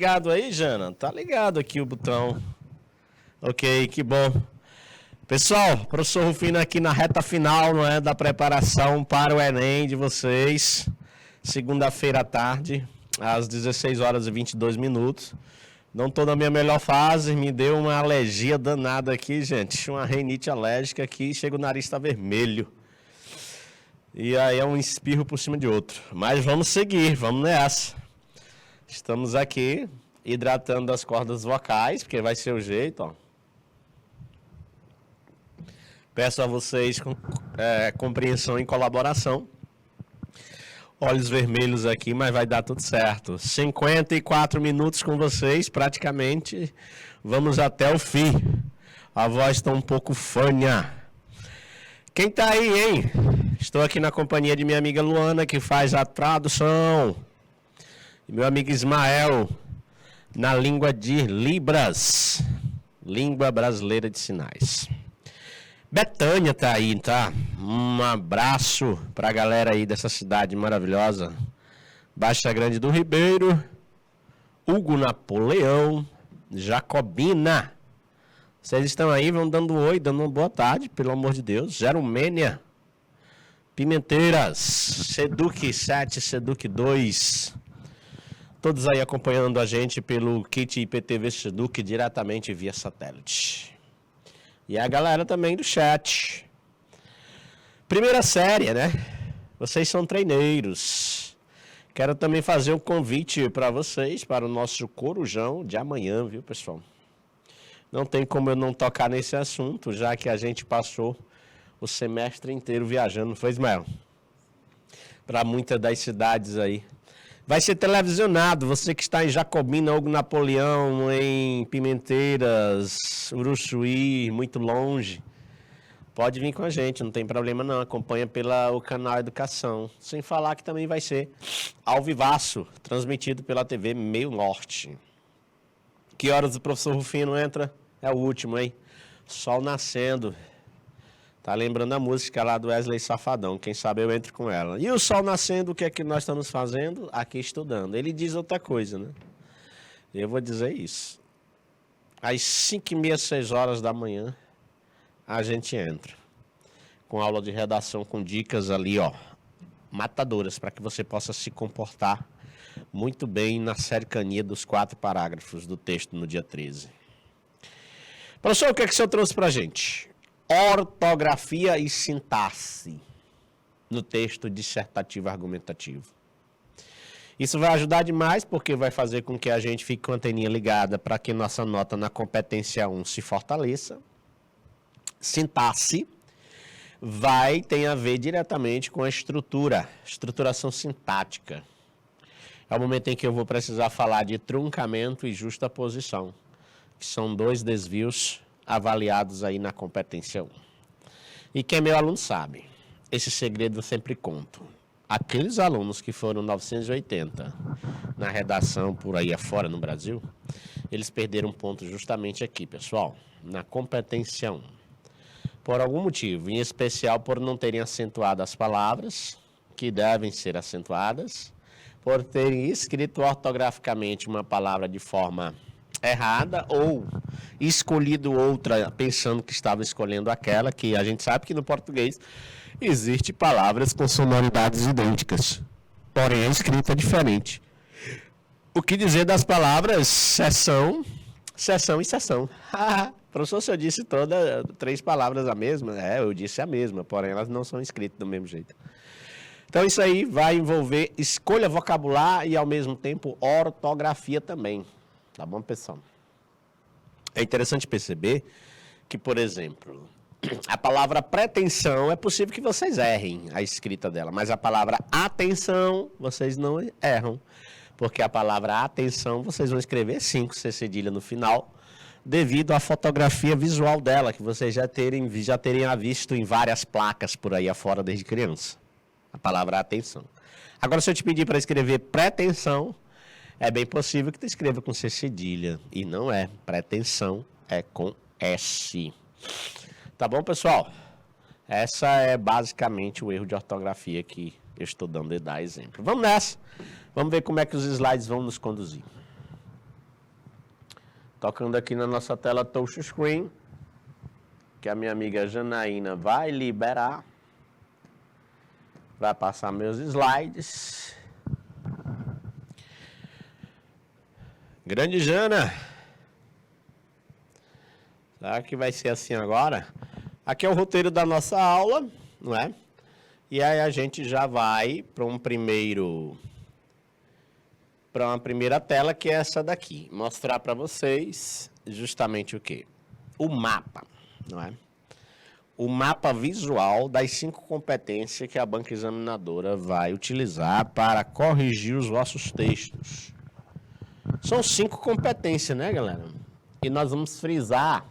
ligado aí, Jana? Tá ligado aqui o botão. Ok, que bom. Pessoal, professor Rufino aqui na reta final, não é, da preparação para o Enem de vocês. Segunda-feira à tarde, às 16 horas e 22 minutos. Não tô na minha melhor fase, me deu uma alergia danada aqui, gente. Uma rinite alérgica aqui, chega o nariz tá vermelho. E aí é um espirro por cima de outro. Mas vamos seguir, vamos nessa. Estamos aqui hidratando as cordas vocais, porque vai ser o jeito, ó. Peço a vocês compreensão e colaboração. Olhos vermelhos aqui, mas vai dar tudo certo. 54 minutos com vocês, praticamente. Vamos até o fim. A voz está um pouco fanha. Quem tá aí, hein? Estou aqui na companhia de minha amiga Luana, que faz a tradução. E meu amigo Ismael, na língua de Libras. Língua brasileira de sinais. Betânia tá aí, tá? Um abraço pra galera aí dessa cidade maravilhosa. Baixa Grande do Ribeiro, Hugo Napoleão, Jacobina. Vocês estão aí, vão dando oi, dando uma boa tarde, pelo amor de Deus. Gerumênia, Pimenteiras, Seduc 7, Seduc 2. Todos aí acompanhando a gente pelo kit IPTV Seduc diretamente via satélite. E a galera também do chat. Primeira série, né? Vocês são treineiros. Quero também fazer um convite para vocês, para o nosso Corujão de amanhã, viu, pessoal? Não tem como eu não tocar nesse assunto, já que a gente passou o semestre inteiro viajando, não foi, Ismael? Para muitas das cidades aí. Vai ser televisionado, você que está em Jacobina, Hugo Napoleão, em Pimenteiras, Uruçuí, muito longe. Pode vir com a gente, não tem problema não, acompanha pelo canal Educação. Sem falar que também vai ser ao vivaço, transmitido pela TV Meio Norte. Que horas o professor Rufino entra? É o último, hein? Sol nascendo. Tá lembrando a música lá do Wesley Safadão, quem sabe eu entro com ela. E o sol nascendo, o que é que nós estamos fazendo? Aqui estudando. Ele diz outra coisa, né? Eu vou dizer isso. Às 5h30, 6 horas da manhã, a gente entra. Com aula de redação, com dicas ali, ó, matadoras, para que você possa se comportar muito bem na cercania dos 4 parágrafos do texto no dia 13. Professor, o que é que o senhor trouxe pra gente? Ortografia e sintaxe no texto dissertativo argumentativo. Isso vai ajudar demais porque vai fazer com que a gente fique com a anteninha ligada para que nossa nota na competência 1 se fortaleça. Sintaxe tem a ver diretamente com a estruturação sintática. É o momento em que eu vou precisar falar de truncamento e justaposição, que são 2 desvios avaliados aí na competência 1. E quem é meu aluno sabe, esse segredo eu sempre conto. Aqueles alunos que foram 980 na redação por aí afora no Brasil, eles perderam ponto justamente aqui, pessoal, na competência 1. Por algum motivo, em especial por não terem acentuado as palavras, que devem ser acentuadas, por terem escrito ortograficamente uma palavra de forma errada ou escolhido outra pensando que estava escolhendo aquela, que a gente sabe que no português existe palavras com sonoridades idênticas, porém a escrita é diferente. O que dizer das palavras sessão, sessão e sessão? Professor, se eu disse todas 3 palavras a mesma? Eu disse a mesma, porém elas não são escritas do mesmo jeito. Então isso aí vai envolver escolha vocabular e ao mesmo tempo ortografia também. Tá bom, pessoal? É interessante perceber que, por exemplo, a palavra pretensão, é possível que vocês errem a escrita dela, mas a palavra atenção, vocês não erram. Porque a palavra atenção, vocês vão escrever 5 C cedilha no final, devido à fotografia visual dela, que vocês já teriam visto em várias placas por aí afora desde criança. A palavra atenção. Agora, se eu te pedir para escrever pretensão, é bem possível que tu escreva com C cedilha. E não é. Pretensão é com S. Tá bom, pessoal? Essa é basicamente o erro de ortografia que eu estou dando e dar exemplo. Vamos nessa. Vamos ver como é que os slides vão nos conduzir. Tocando aqui na nossa tela touchscreen, que a minha amiga Janaína vai liberar. Vai passar meus slides. Grande Jana. Será que vai ser assim agora? Aqui é o roteiro da nossa aula, não é? E aí a gente já vai para uma primeira tela, que é essa daqui. Mostrar para vocês justamente o quê? O mapa, não é? O mapa visual das 5 competências que a banca examinadora vai utilizar para corrigir os vossos textos. São 5 competências, né, galera? E nós vamos frisar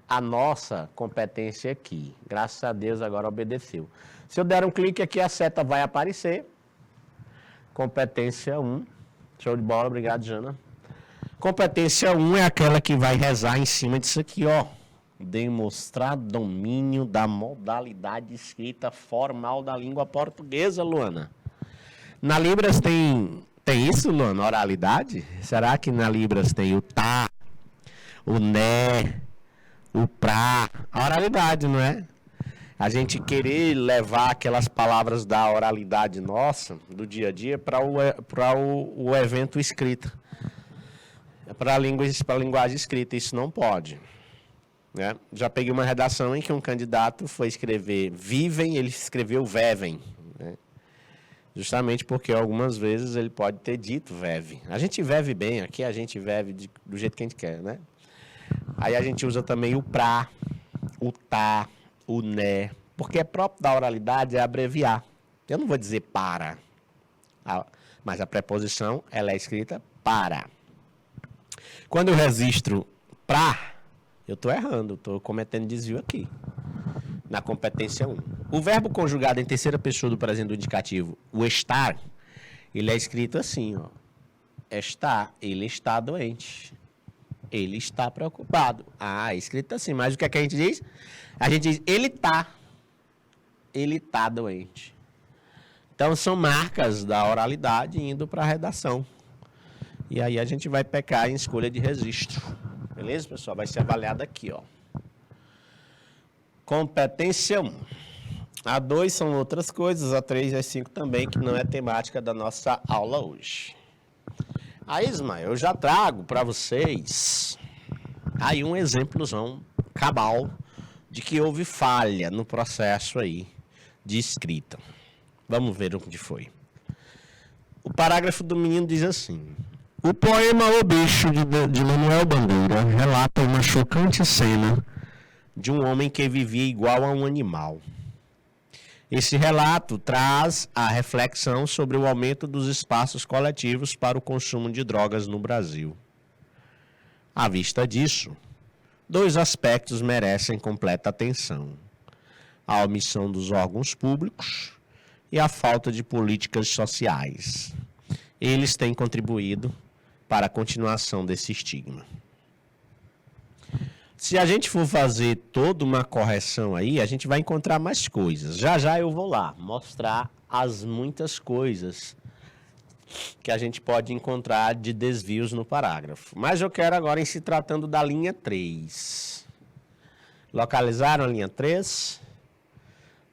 a nossa competência aqui. Graças a Deus agora obedeceu. Se eu der um clique aqui, a seta vai aparecer. Competência 1. Show de bola, obrigado, Jana. Competência 1 é aquela que vai rezar em cima disso aqui, ó. Demonstrar domínio da modalidade escrita formal da língua portuguesa, Luana. Na Libras tem isso, Luana? Oralidade? Será que na Libras tem o tá, o né, o pra? A oralidade, não é? A gente querer levar aquelas palavras da oralidade nossa, do dia a dia, para o evento escrita. Para a linguagem escrita, isso não pode. Né? Já peguei uma redação em que um candidato foi escrever vivem, ele escreveu vevem. Né? Justamente porque algumas vezes ele pode ter dito veve. A gente veve bem, aqui a gente veve do jeito que a gente quer, né? Aí a gente usa também o pra, o tá, o né, porque é próprio da oralidade é abreviar. Eu não vou dizer para, mas a preposição ela é escrita para. Quando eu registro pra, eu estou errando, estou cometendo desvio aqui, na competência 1. O verbo conjugado em terceira pessoa do presente do indicativo, o estar, ele é escrito assim, ó. Ele está doente. Ele está preocupado. É escrito assim, mas o que é que a gente diz? A gente diz, ele está doente. Então, são marcas da oralidade indo para a redação. E aí a gente vai pecar em escolha de registro. Beleza, pessoal? Vai ser avaliado aqui, ó. Competência 1. A 2 são outras coisas, a 3 e a 5 também, que não é temática da nossa aula hoje. Aí, Ismael, eu já trago para vocês aí um exemplozão cabal de que houve falha no processo aí de escrita. Vamos ver onde foi. O parágrafo do menino diz assim: o poema O Bicho, de Manuel Bandeira, relata uma chocante cena de um homem que vivia igual a um animal. Esse relato traz a reflexão sobre o aumento dos espaços coletivos para o consumo de drogas no Brasil. À vista disso, 2 aspectos merecem completa atenção: a omissão dos órgãos públicos e a falta de políticas sociais. Eles têm contribuído para a continuação desse estigma. Se a gente for fazer toda uma correção aí, a gente vai encontrar mais coisas. Já já eu vou lá mostrar as muitas coisas que a gente pode encontrar de desvios no parágrafo. Mas eu quero agora em se tratando da linha 3. Localizaram a linha 3?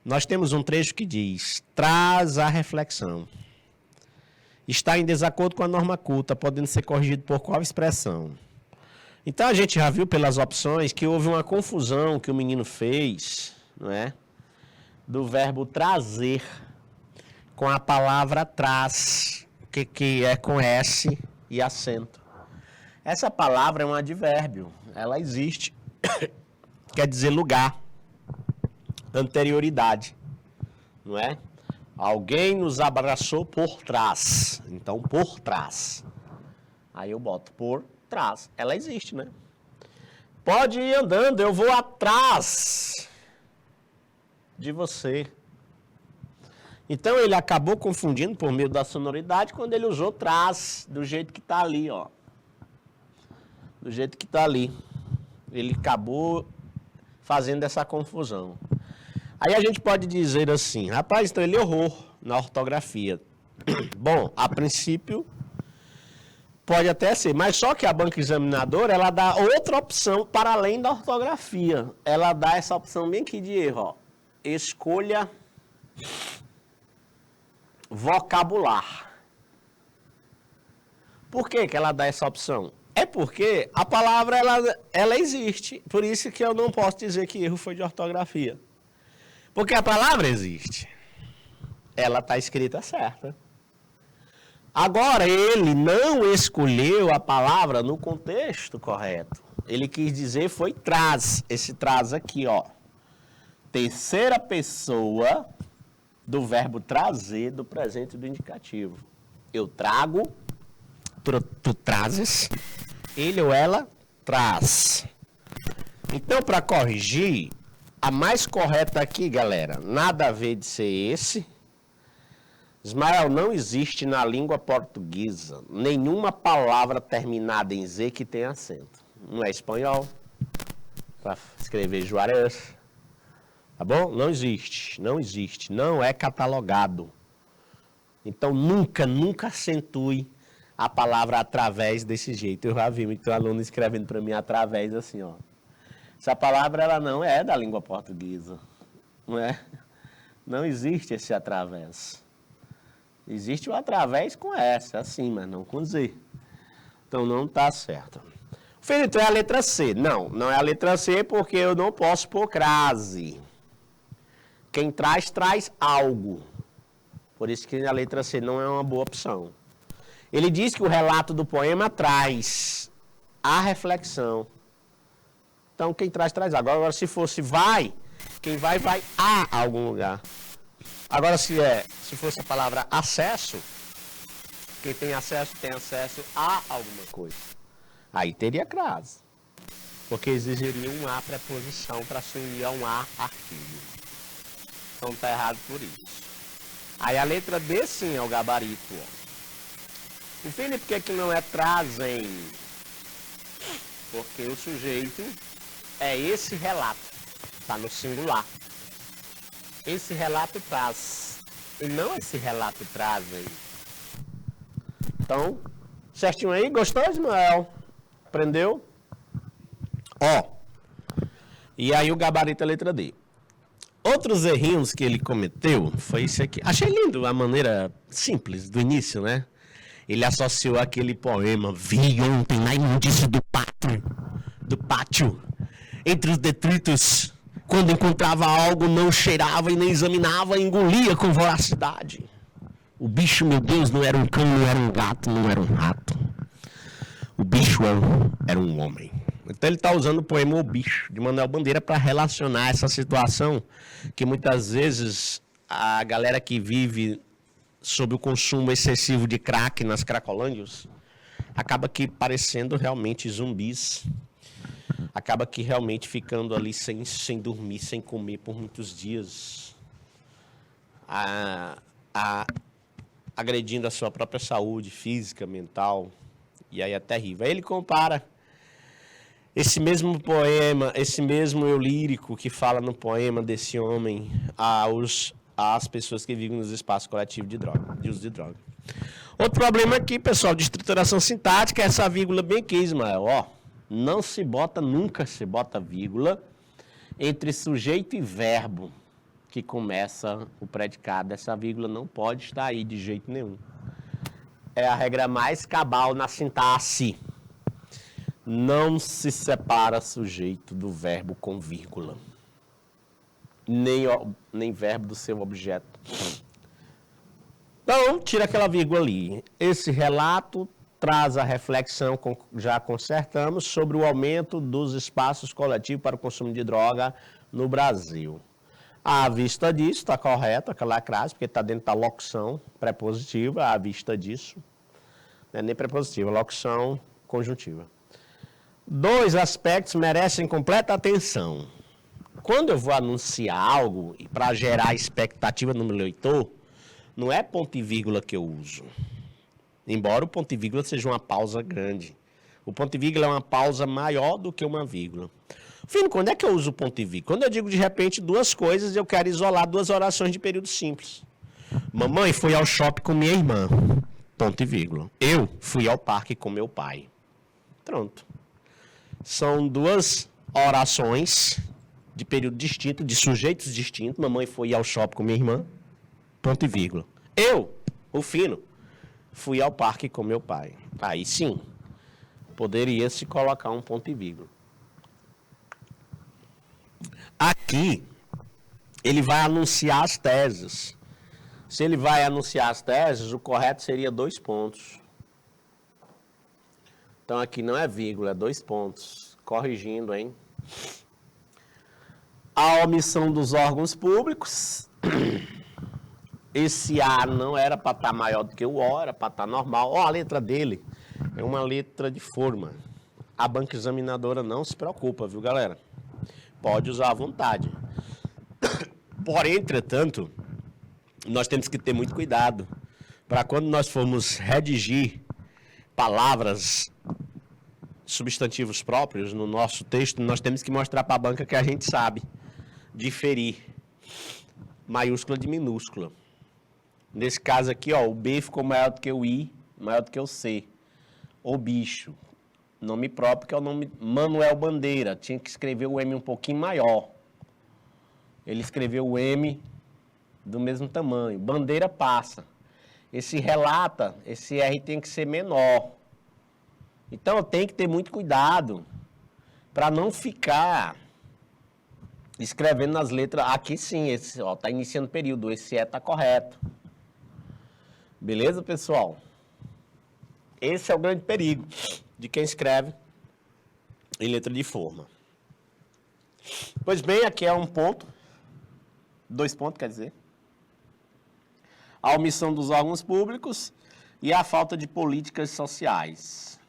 Nós temos um trecho que diz: traz a reflexão. Está em desacordo com a norma culta, podendo ser corrigido por qual expressão? Então, a gente já viu pelas opções que houve uma confusão que o menino fez, não é? Do verbo trazer com a palavra traz, que é com S e acento. Essa palavra é um advérbio, ela existe, quer dizer lugar, anterioridade, não é? Alguém nos abraçou por trás, então por trás. Aí eu boto por trás, ela existe, né? Pode ir andando, eu vou atrás de você. Então ele acabou confundindo por meio da sonoridade quando ele usou trás, do jeito que está ali, ó. Do jeito que está ali. Ele acabou fazendo essa confusão. Aí a gente pode dizer assim, rapaz, então ele errou na ortografia. Bom, a princípio, Pode até ser, mas só que a banca examinadora, ela dá outra opção para além da ortografia. Ela dá essa opção bem aqui de erro, ó. Escolha vocabular. Por que que ela dá essa opção? É porque a palavra, ela existe. Por isso que eu não posso dizer que erro foi de ortografia. Porque a palavra existe. Ela está escrita certa. Agora, ele não escolheu a palavra no contexto correto. Ele quis dizer foi traz. Esse traz aqui, ó. Terceira pessoa do verbo trazer do presente do indicativo. Eu trago, tu trazes, ele ou ela traz. Então, para corrigir, a mais correta aqui, galera, nada a ver de ser esse. Ismael, não existe na língua portuguesa nenhuma palavra terminada em Z que tenha acento. Não é espanhol, para escrever Juarez, tá bom? Não existe, não é catalogado. Então, nunca acentue a palavra através desse jeito. Eu já vi muito aluno escrevendo para mim através assim, ó. Essa palavra, ela não é da língua portuguesa, não é? Não existe esse através. Existe o através com S, assim, mas não com Z. Então, não está certo. Felipe, é a letra C. Não é a letra C porque eu não posso pôr crase. Quem traz algo. Por isso que a letra C não é uma boa opção. Ele diz que o relato do poema traz a reflexão. Então, quem traz algo. Agora, se fosse vai, quem vai a algum lugar. Agora, se fosse a palavra acesso, quem tem acesso a alguma coisa. Aí teria crase. Porque exigiria um a preposição para se unir a um a artigo. Então está errado por isso. Aí a letra D sim é o gabarito. Ó. Entende por que não é trazem? Porque o sujeito é esse relato. Está no singular. Esse relato traz, e não esse relato trazem. Então, certinho aí? Gostou, Ismael? Aprendeu? Ó, e aí o gabarito é a letra D. Outros errinhos que ele cometeu foi esse aqui. Achei lindo a maneira simples do início, né? Ele associou aquele poema, vi ontem na imundície do pátio, entre os detritos. Quando encontrava algo, não cheirava e nem examinava, engolia com voracidade. O bicho, meu Deus, não era um cão, não era um gato, não era um rato. O bicho era um homem. Então ele está usando o poema O Bicho, de Manuel Bandeira, para relacionar essa situação que muitas vezes a galera que vive sob o consumo excessivo de crack nas cracolândias acaba que parecendo realmente zumbis. Acaba que realmente ficando ali sem dormir, sem comer por muitos dias, agredindo a sua própria saúde física, mental, e aí é terrível. Aí ele compara esse mesmo poema, esse mesmo eu lírico que fala no poema desse homem às pessoas que vivem nos espaços coletivos de uso de droga. Outro problema aqui, pessoal, de estruturação sintática é essa vírgula bem aqui, Ismael, ó. Não se bota, nunca se bota vírgula entre sujeito e verbo que começa o predicado. Essa vírgula não pode estar aí de jeito nenhum. É a regra mais cabal na sintaxe. Não se separa sujeito do verbo com vírgula. Nem verbo do seu objeto. Então, tira aquela vírgula ali. Esse relato traz a reflexão, já consertamos, sobre o aumento dos espaços coletivos para o consumo de droga no Brasil. À vista disso, está correto aquela crase, porque está dentro da locução prepositiva, à vista disso. Não é nem prepositiva, locução conjuntiva. Dois aspectos merecem completa atenção. Quando eu vou anunciar algo, e para gerar expectativa no meu leitor, não é ponto e vírgula que eu uso. Embora o ponto e vírgula seja uma pausa grande. O ponto e vírgula é uma pausa maior do que uma vírgula. Filho, quando é que eu uso o ponto e vírgula? Quando eu digo, de repente, duas coisas, eu quero isolar duas orações de período simples. Mamãe foi ao shopping com minha irmã. ponto e vírgula. Eu fui ao parque com meu pai. Pronto. São duas orações de período distinto, de sujeitos distintos. Mamãe foi ao shopping com minha irmã, ponto e vírgula. Eu, o Fino, fui ao parque com meu pai. Aí sim, poderia se colocar um ponto e vírgula. Aqui, ele vai anunciar as teses. Se ele vai anunciar as teses, o correto seria 2 pontos. Então, aqui não é vírgula, é 2 pontos. Corrigindo, hein? A omissão dos órgãos públicos. Esse A não era para estar maior do que o O, era para estar normal. Ó, a letra dele é uma letra de forma. A banca examinadora não se preocupa, viu, galera? Pode usar à vontade. Porém, entretanto, nós temos que ter muito cuidado para quando nós formos redigir palavras, substantivos próprios no nosso texto, nós temos que mostrar para a banca que a gente sabe diferir maiúscula de minúscula. Nesse caso aqui, ó, o B ficou maior do que o I, maior do que o C. O bicho. Nome próprio, que é o nome Manuel Bandeira. Tinha que escrever o M um pouquinho maior. Ele escreveu o M do mesmo tamanho. Bandeira passa. Esse relata, esse R tem que ser menor. Então, tem que ter muito cuidado para não ficar escrevendo nas letras. Aqui sim, esse está iniciando o período, esse E está correto. Beleza, pessoal? Esse é o grande perigo de quem escreve em letra de forma. Pois bem, aqui é um ponto. 2 pontos, quer dizer. A omissão dos órgãos públicos e a falta de políticas sociais.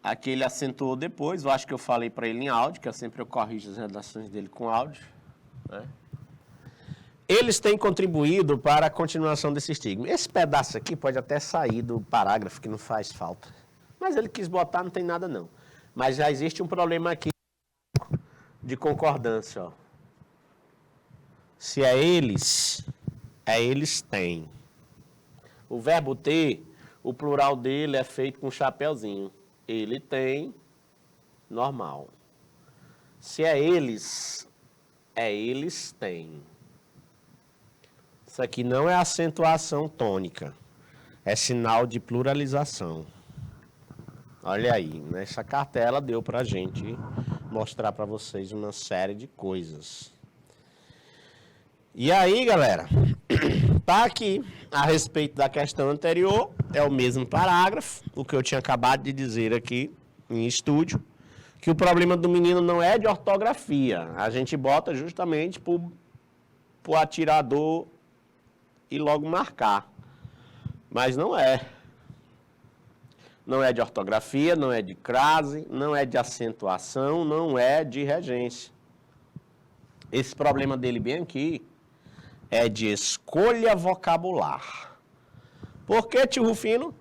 Aqui ele acentuou depois, eu acho que eu falei para ele em áudio, que eu sempre corrijo as redações dele com áudio. Né? Eles têm contribuído para a continuação desse estigma. Esse pedaço aqui pode até sair do parágrafo, que não faz falta. Mas ele quis botar, não tem nada não. Mas já existe um problema aqui de concordância. Ó. Se é eles têm. O verbo ter, o plural dele é feito com um chapeuzinho. Ele tem, normal. Se é eles têm. Isso aqui não é acentuação tônica. É sinal de pluralização. Olha aí, nessa cartela deu para a gente mostrar para vocês uma série de coisas. E aí, galera, tá aqui a respeito da questão anterior, é o mesmo parágrafo, o que eu tinha acabado de dizer aqui em estúdio, que o problema do menino não é de ortografia, a gente bota justamente pro atirador e logo marcar, mas não é. Não é de ortografia, não é de crase, não é de acentuação, não é de regência. Esse problema dele bem aqui é de escolha vocabular. Por que, tio Rufino?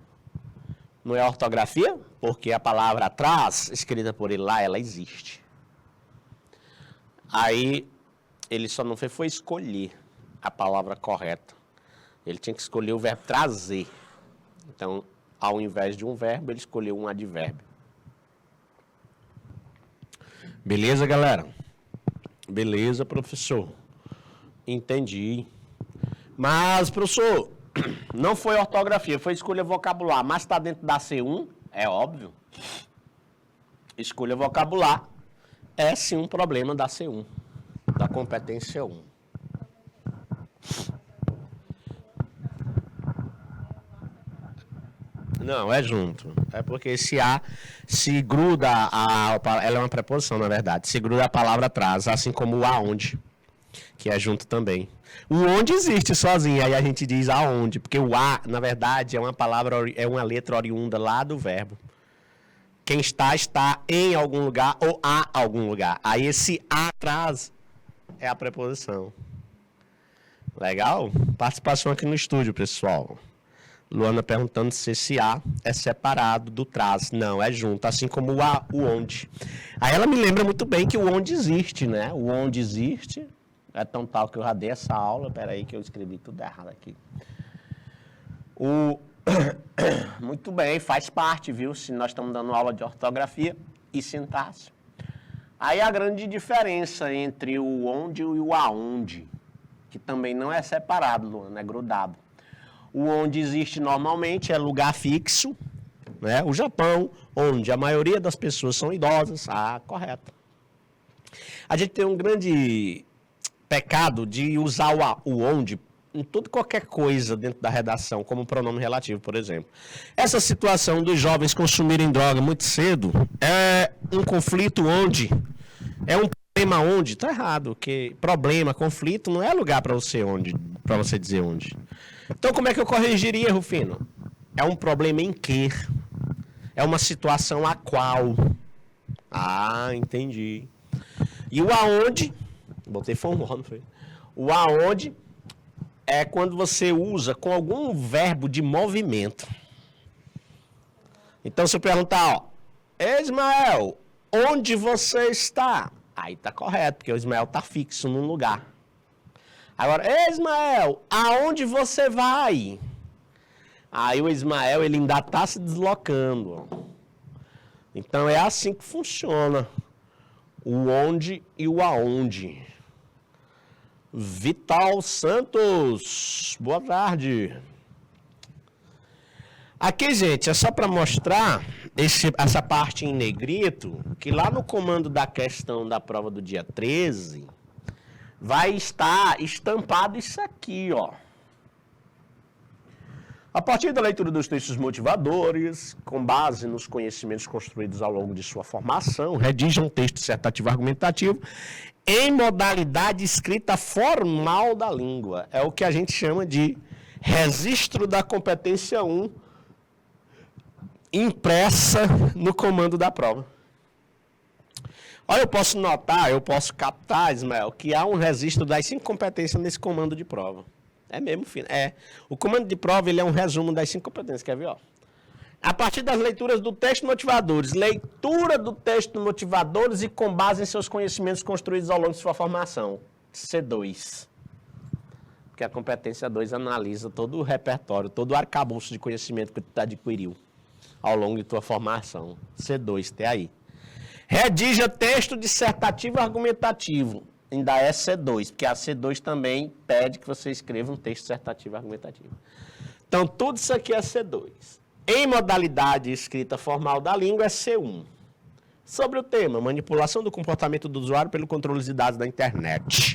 Não é ortografia? Porque a palavra atrás, escrita por ele lá, ela existe. Aí, ele só não foi escolher a palavra correta. Ele tinha que escolher o verbo trazer. Então, ao invés de um verbo, ele escolheu um advérbio. Beleza, galera? Beleza, professor? Entendi. Mas, professor, não foi ortografia, foi escolha vocabular, mas está dentro da C1, é óbvio. Escolha vocabular é sim um problema da C1, da competência 1. Não, é junto. É porque esse A se gruda, ela é uma preposição, na verdade, se gruda a palavra atrás, assim como o aonde, que é junto também. O onde existe sozinho, aí a gente diz aonde, porque o A, na verdade, é uma palavra, é uma letra oriunda lá do verbo. Quem está em algum lugar ou a algum lugar. Aí esse A atrás é a preposição. Legal? Participação aqui no estúdio, pessoal. Luana perguntando se esse A é separado do trás. Não, é junto, assim como o onde. Aí ela me lembra muito bem que o onde existe, né? O onde existe é tão tal que eu já dei essa aula. Peraí que eu escrevi tudo errado aqui. O... Muito bem, faz parte, viu? Se nós estamos dando aula de ortografia e sintaxe. Aí a grande diferença entre o onde e o aonde, que também não é separado, Luana, é grudado. O onde existe normalmente é lugar fixo, né? O Japão, onde a maioria das pessoas são idosas. Ah, correto. A gente tem um grande pecado de usar o onde em tudo qualquer coisa dentro da redação, como pronome relativo, por exemplo. Essa situação dos jovens consumirem droga muito cedo é um conflito onde? É um problema onde? Tá errado, porque problema, conflito não é lugar para você dizer onde. Então, como é que eu corrigiria, Rufino? É um problema em que? É uma situação a qual? Ah, entendi. E o aonde? Botei fomó, não foi? O aonde é quando você usa com algum verbo de movimento. Então, se eu perguntar, ó, Ismael, onde você está? Aí tá correto, porque o Ismael tá fixo num lugar. Agora, Ismael, aonde você vai? Aí o Ismael, ele ainda tá se deslocando. Ó. Então, é assim que funciona. O onde e o aonde. Vital Santos, boa tarde. Aqui, gente, é só para mostrar essa parte em negrito, que lá no comando da questão da prova do dia 13, vai estar estampado isso aqui, ó. A partir da leitura dos textos motivadores, com base nos conhecimentos construídos ao longo de sua formação, redija um texto dissertativo argumentativo em modalidade escrita formal da língua. É o que a gente chama de registro da competência 1, impressa no comando da prova. Olha, eu posso notar, eu posso captar, Ismael, que há um registro das 5 competências nesse comando de prova. É mesmo, filho. É. O comando de prova, ele é um resumo das 5 competências. Quer ver, ó? A partir das leituras do texto motivadores. Leitura do texto motivadores e com base em seus conhecimentos construídos ao longo de sua formação. C2. Porque a competência 2 analisa todo o repertório, todo o arcabouço de conhecimento que tu adquiriu ao longo de tua formação. C2, tem aí. Redija texto dissertativo argumentativo. Ainda é C2, porque a C2 também pede que você escreva um texto dissertativo argumentativo. Então, tudo isso aqui é C2. Em modalidade escrita formal da língua é C1. Sobre o tema, manipulação do comportamento do usuário pelo controle de dados da internet.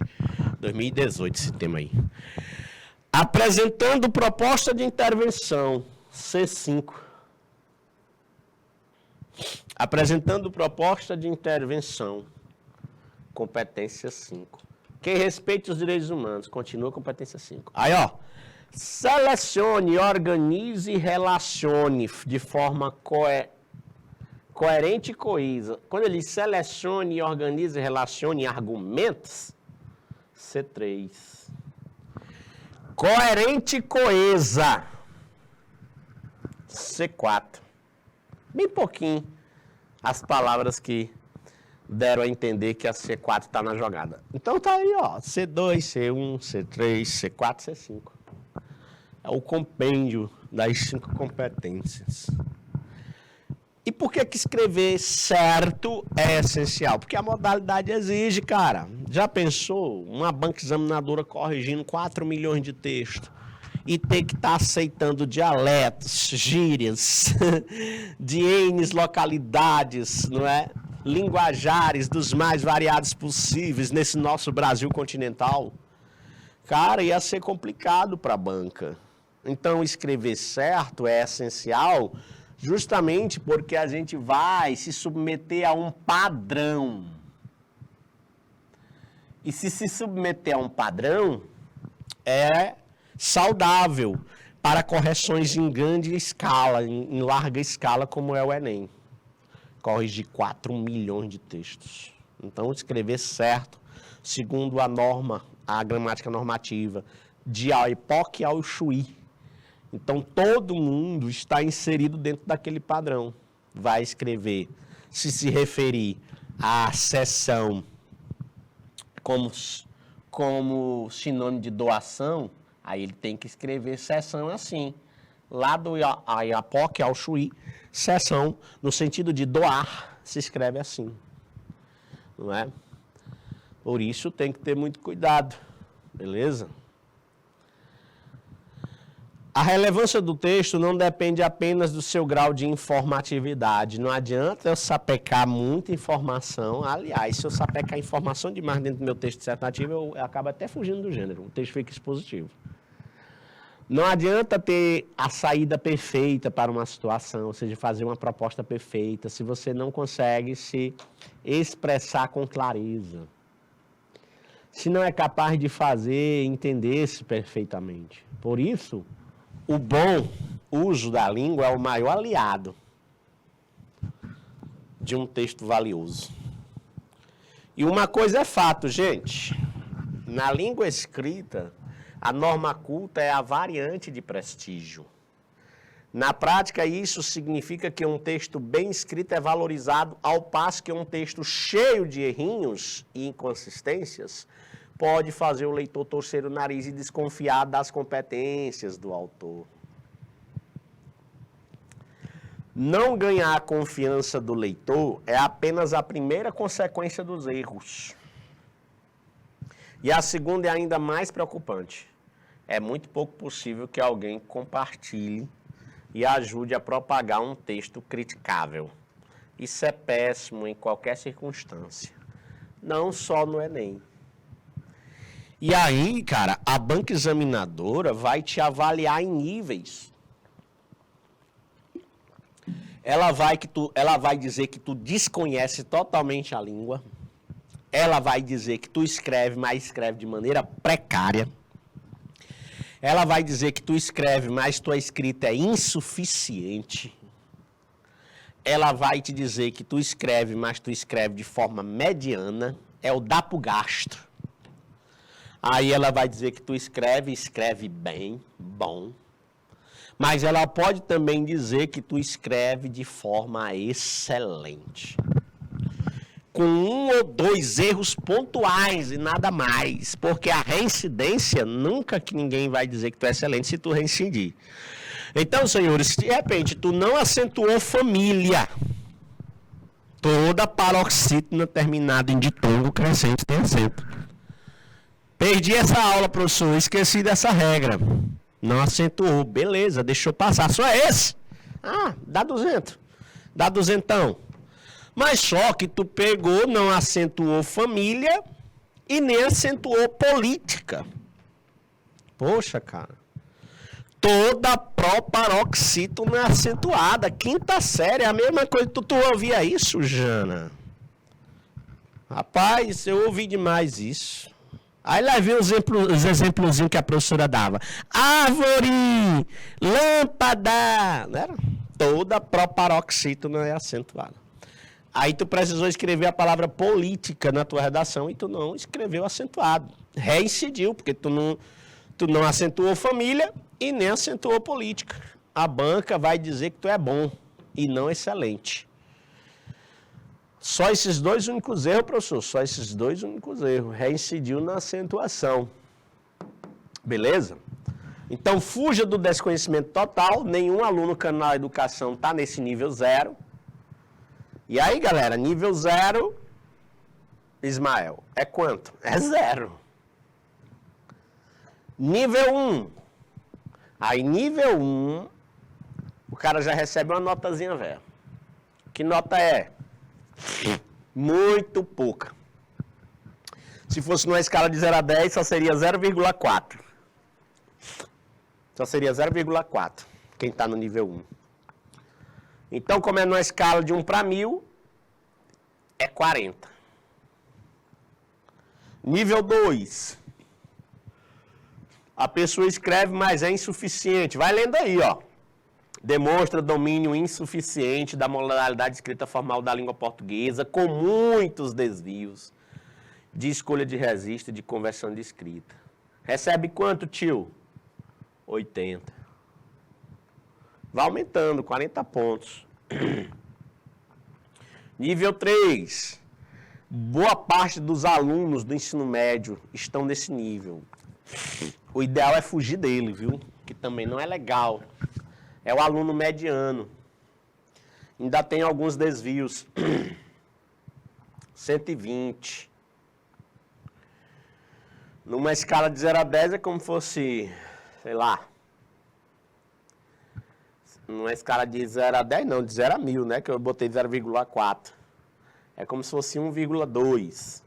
2018 esse tema aí. Apresentando proposta de intervenção, C5. Apresentando proposta de intervenção, competência 5. Que respeite os direitos humanos, continua competência 5. Aí, ó. Selecione, organize e relacione de forma coerente e coesa. Quando ele diz selecione, organize e relacione argumentos, C3. Coerente e coesa, C4. Bem pouquinho as palavras que deram a entender que a C4 está na jogada. Então tá aí, ó, C2, C1, C3, C4, C5. É o compêndio das 5 competências. E por que escrever certo é essencial? Porque a modalidade exige, cara. Já pensou uma banca examinadora corrigindo 4 milhões de textos e ter que estar aceitando dialetos, gírias, de N localidades, não é? Linguajares dos mais variados possíveis nesse nosso Brasil continental? Cara, ia ser complicado para a banca. Então, escrever certo é essencial justamente porque a gente vai se submeter a um padrão. E se submeter a um padrão, é saudável para correções em grande escala, em larga escala, como é o Enem. Corrigir 4 milhões de textos. Então, escrever certo, segundo a norma, a gramática normativa, de Aipoc ao Chuí. Então, todo mundo está inserido dentro daquele padrão. Vai escrever, se referir à sessão como sinônimo de doação, aí ele tem que escrever sessão assim. lá do Iapoque ao Chuí, seção, no sentido de doar, se escreve assim. Não é? Por isso tem que ter muito cuidado, beleza? A relevância do texto não depende apenas do seu grau de informatividade. Não adianta eu sapecar muita informação. Aliás, se eu sapecar informação demais dentro do meu texto dissertativo, eu acabo até fugindo do gênero. O texto fica expositivo. Não adianta ter a saída perfeita para uma situação, ou seja, fazer uma proposta perfeita, se você não consegue se expressar com clareza. Se não é capaz de fazer, entender-se perfeitamente. Por isso, o bom uso da língua é o maior aliado de um texto valioso. E uma coisa é fato, gente. Na língua escrita, a norma culta é a variante de prestígio. Na prática, isso significa que um texto bem escrito é valorizado, ao passo que um texto cheio de errinhos e inconsistências pode fazer o leitor torcer o nariz e desconfiar das competências do autor. Não ganhar a confiança do leitor é apenas a primeira consequência dos erros. E a segunda é ainda mais preocupante. É muito pouco possível que alguém compartilhe e ajude a propagar um texto criticável. Isso é péssimo em qualquer circunstância, não só no Enem. E aí, cara, a banca examinadora vai te avaliar em níveis. Ela vai dizer que tu desconhece totalmente a língua. Ela vai dizer que tu escreve, mas escreve de maneira precária. Ela vai dizer que tu escreve, mas tua escrita é insuficiente. Ela vai te dizer que tu escreve, mas tu escreve de forma mediana. É o dá pro gasto. Aí ela vai dizer que tu escreve bem, bom. Mas ela pode também dizer que tu escreve de forma excelente. Com 1 ou 2 erros pontuais e nada mais. Porque a reincidência, nunca que ninguém vai dizer que tu é excelente se tu reincidir. Então, senhores, de repente tu não acentuou família. Toda paroxítona terminada em ditongo crescente tem acento. Perdi essa aula, professor, esqueci dessa regra. Não acentuou, beleza, deixou passar. Só esse? Ah, dá 200. Dá 200. Mas só que tu pegou, não acentuou família e nem acentuou política. Poxa, cara. Toda proparoxítona acentuada. 5ª série, é a mesma coisa. Tu ouvia isso, Jana? Rapaz, eu ouvi demais isso. Aí lá vem os exemplozinhos que a professora dava. Árvore, lâmpada. Não era? Toda proparoxítona é acentuada. Aí tu precisou escrever a palavra política na tua redação e tu não escreveu acentuado. Reincidiu, porque tu não acentuou família e nem acentuou política. A banca vai dizer que tu é bom e não excelente. Só esses 2 únicos erros, professor, só esses 2 únicos erros. Reincidiu na acentuação. Beleza? Então, fuja do desconhecimento total. Nenhum aluno canal Educação está nesse nível 0. E aí, galera, nível 0, Ismael, é quanto? É 0. Nível 1. Aí, nível 1, o cara já recebe uma notazinha velha. Que nota é? Muito pouca. Se fosse numa escala de 0 a 10, só seria 0,4. Só seria 0,4, quem está no nível 1. Então, como é numa escala de 1 para 1000, é 40. Nível 2. A pessoa escreve, mas é insuficiente. Vai lendo aí, ó. Demonstra domínio insuficiente da modalidade escrita formal da língua portuguesa, com muitos desvios de escolha de registro e de conversão de escrita. Recebe quanto, tio? 80. Vai aumentando, 40 pontos. Nível 3. Boa parte dos alunos do ensino médio estão nesse nível. O ideal é fugir dele, viu? Que também não é legal. é o aluno mediano. Ainda tem alguns desvios. 120. Numa escala de 0 a 10 é como se fosse, sei lá, numa escala de 0 a 10 não, de 0 a 1000, né, que eu botei 0,4. É como se fosse 1,2.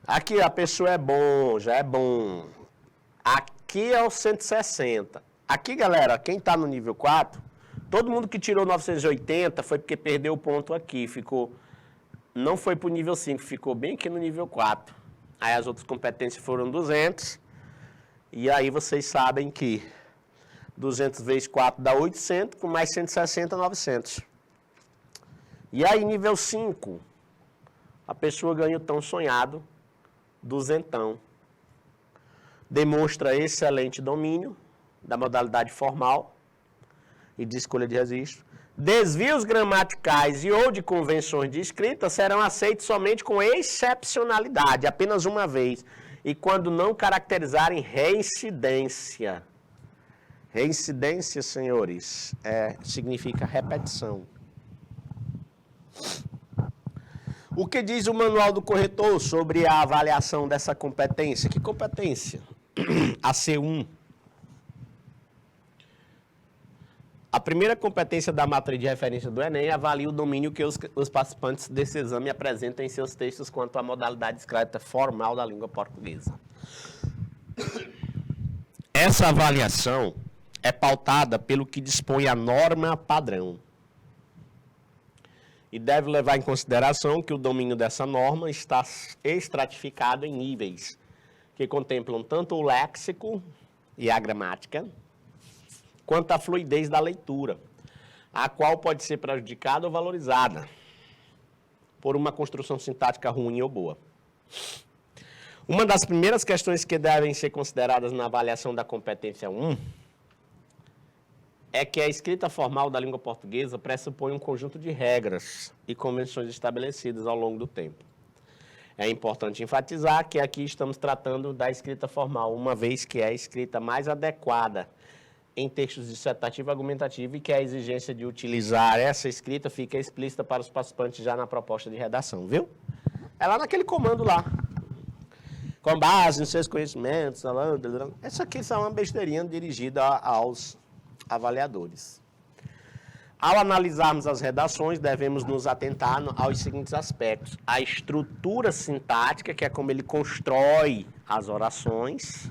Aqui a pessoa é bom, já é bom. Aqui é o 160. Aqui, galera, quem está no nível 4, todo mundo que tirou 980 foi porque perdeu o ponto aqui, não foi para o nível 5, ficou bem aqui no nível 4. Aí as outras competências foram 200, e aí vocês sabem que 200 vezes 4 dá 800, com mais 160, 900. E aí, nível 5, a pessoa ganha o tão sonhado, duzentão. Demonstra excelente domínio da modalidade formal e de escolha de registro. Desvios gramaticais e ou de convenções de escrita serão aceitos somente com excepcionalidade, apenas uma vez, e quando não caracterizarem reincidência. Reincidência, senhores, significa repetição. O que diz o manual do corretor sobre a avaliação dessa competência? Que competência? A C1. A primeira competência da matriz de referência do Enem avalia o domínio que os participantes desse exame apresentam em seus textos quanto à modalidade escrita formal da língua portuguesa. Essa avaliação é pautada pelo que dispõe a norma padrão e deve levar em consideração que o domínio dessa norma está estratificado em níveis que contemplam tanto o léxico e a gramática, quanto a fluidez da leitura, a qual pode ser prejudicada ou valorizada por uma construção sintática ruim ou boa. Uma das primeiras questões que devem ser consideradas na avaliação da competência 1 é que a escrita formal da língua portuguesa pressupõe um conjunto de regras e convenções estabelecidas ao longo do tempo. É importante enfatizar que aqui estamos tratando da escrita formal, uma vez que é a escrita mais adequada em textos dissertativo e argumentativo e que a exigência de utilizar essa escrita fica explícita para os participantes já na proposta de redação, viu? É lá naquele comando lá. Com base nos seus conhecimentos, essa aqui é uma besteirinha dirigida aos avaliadores. Ao analisarmos as redações, devemos nos atentar aos seguintes aspectos. A estrutura sintática, que é como ele constrói as orações,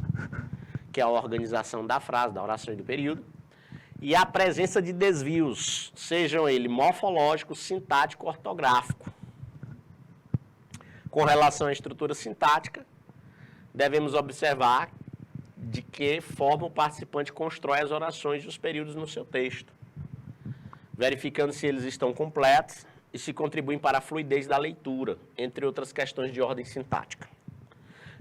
que é a organização da frase, da oração e do período, e a presença de desvios, sejam ele morfológico, sintático, ortográfico. Com relação à estrutura sintática, devemos observar de que forma o participante constrói as orações e os períodos no seu texto, verificando se eles estão completos e se contribuem para a fluidez da leitura, entre outras questões de ordem sintática.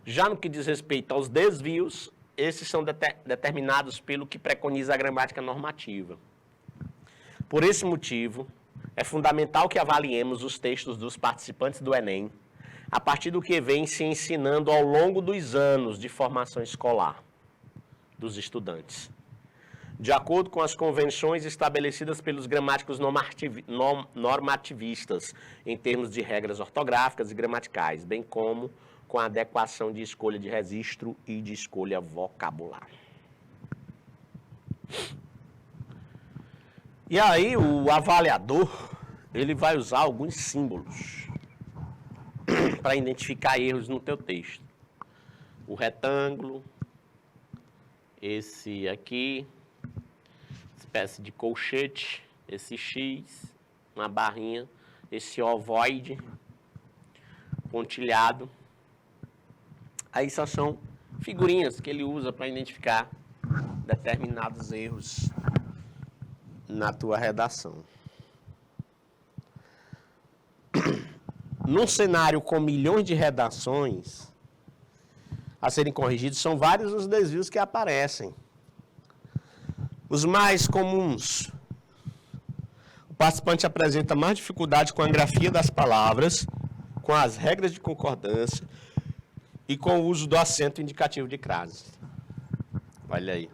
Já no que diz respeito aos desvios, esses são determinados pelo que preconiza a gramática normativa. Por esse motivo, é fundamental que avaliemos os textos dos participantes do Enem a partir do que vem se ensinando ao longo dos anos de formação escolar dos estudantes, de acordo com as convenções estabelecidas pelos gramáticos normativistas, em termos de regras ortográficas e gramaticais, bem como com a adequação de escolha de registro e de escolha vocabular. E aí o avaliador, ele vai usar alguns símbolos para identificar erros no teu texto. O retângulo, esse aqui, espécie de colchete, esse X, uma barrinha, esse ovoide, pontilhado. Aí só são figurinhas que ele usa para identificar determinados erros na tua redação. Num cenário com milhões de redações a serem corrigidos, são vários os desvios que aparecem. Os mais comuns: o participante apresenta mais dificuldade com a grafia das palavras, com as regras de concordância e com o uso do acento indicativo de crase. Olha aí.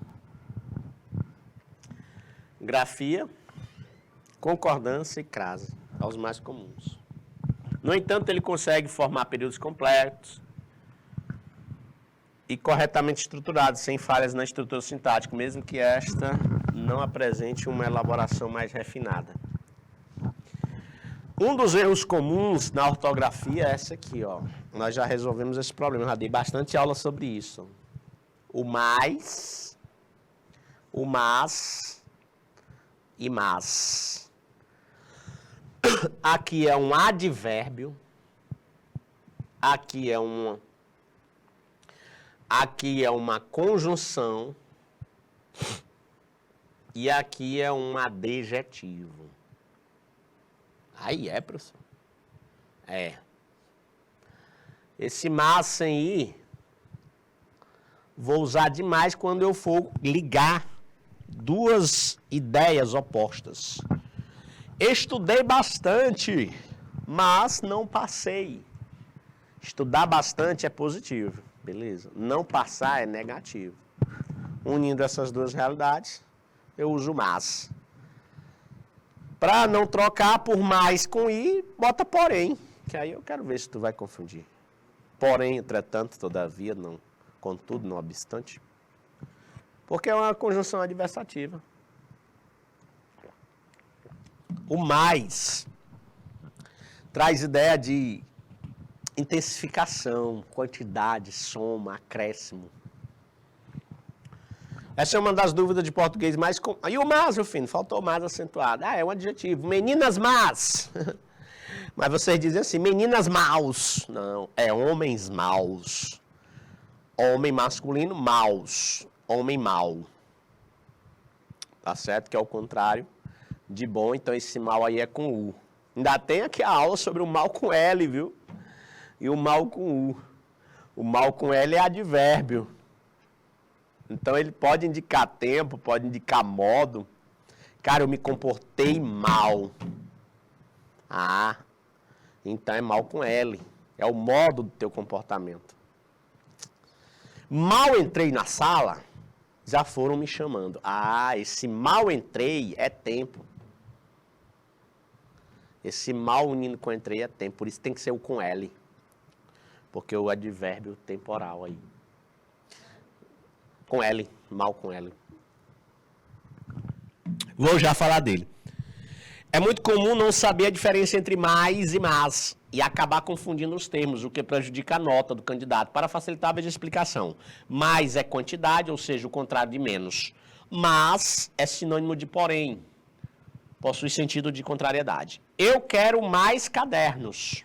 grafia, concordância e crase, aos mais comuns. No entanto, ele consegue formar períodos completos e corretamente estruturados, sem falhas na estrutura sintática, mesmo que esta não apresente uma elaboração mais refinada. Um dos erros comuns na ortografia é esse aqui, ó. Nós já resolvemos esse problema, já dei bastante aula sobre isso. O mais, o mas e mas. Aqui é um advérbio. Aqui é uma conjunção. E aqui é um adjetivo. Aí é, professor? É. Esse mas sem i, vou usar demais quando eu for ligar duas ideias opostas. Estudei bastante, mas não passei. Estudar bastante é positivo, beleza? Não passar é negativo. Unindo essas duas realidades, eu uso mas. Para não trocar por mais com i, bota porém. Que aí eu quero ver se tu vai confundir. Porém, entretanto, todavia, não. Contudo, não obstante. Porque é uma conjunção adversativa. O mais traz ideia de intensificação, quantidade, soma, acréscimo. Essa é uma das dúvidas de português mais comuns. E o mas, meu filho, faltou mais acentuado. Ah, é um adjetivo. Meninas más. Mas vocês dizem assim, meninas maus. Não, é homens maus. Homem masculino, maus. Homem mau. Tá certo? Que é o contrário de bom. Então esse mal aí é com U. Ainda tem aqui a aula sobre o mal com L, viu? E o mal com U. O mal com L é advérbio. Então, ele pode indicar tempo, pode indicar modo. Cara, eu me comportei mal. Ah, então é mal com L. É o modo do teu comportamento. Mal entrei na sala, já foram me chamando. Ah, esse mal entrei é tempo. Esse mal unindo com entrei é tempo. Por isso tem que ser o com L. Porque o advérbio temporal aí. Com L, mal com L. Vou já falar dele. É muito comum não saber a diferença entre mais e mas e acabar confundindo os termos, o que prejudica a nota do candidato. Para facilitar a explicação, mais é quantidade, ou seja, o contrário de menos. Mas é sinônimo de porém. Possui sentido de contrariedade. Eu quero mais cadernos.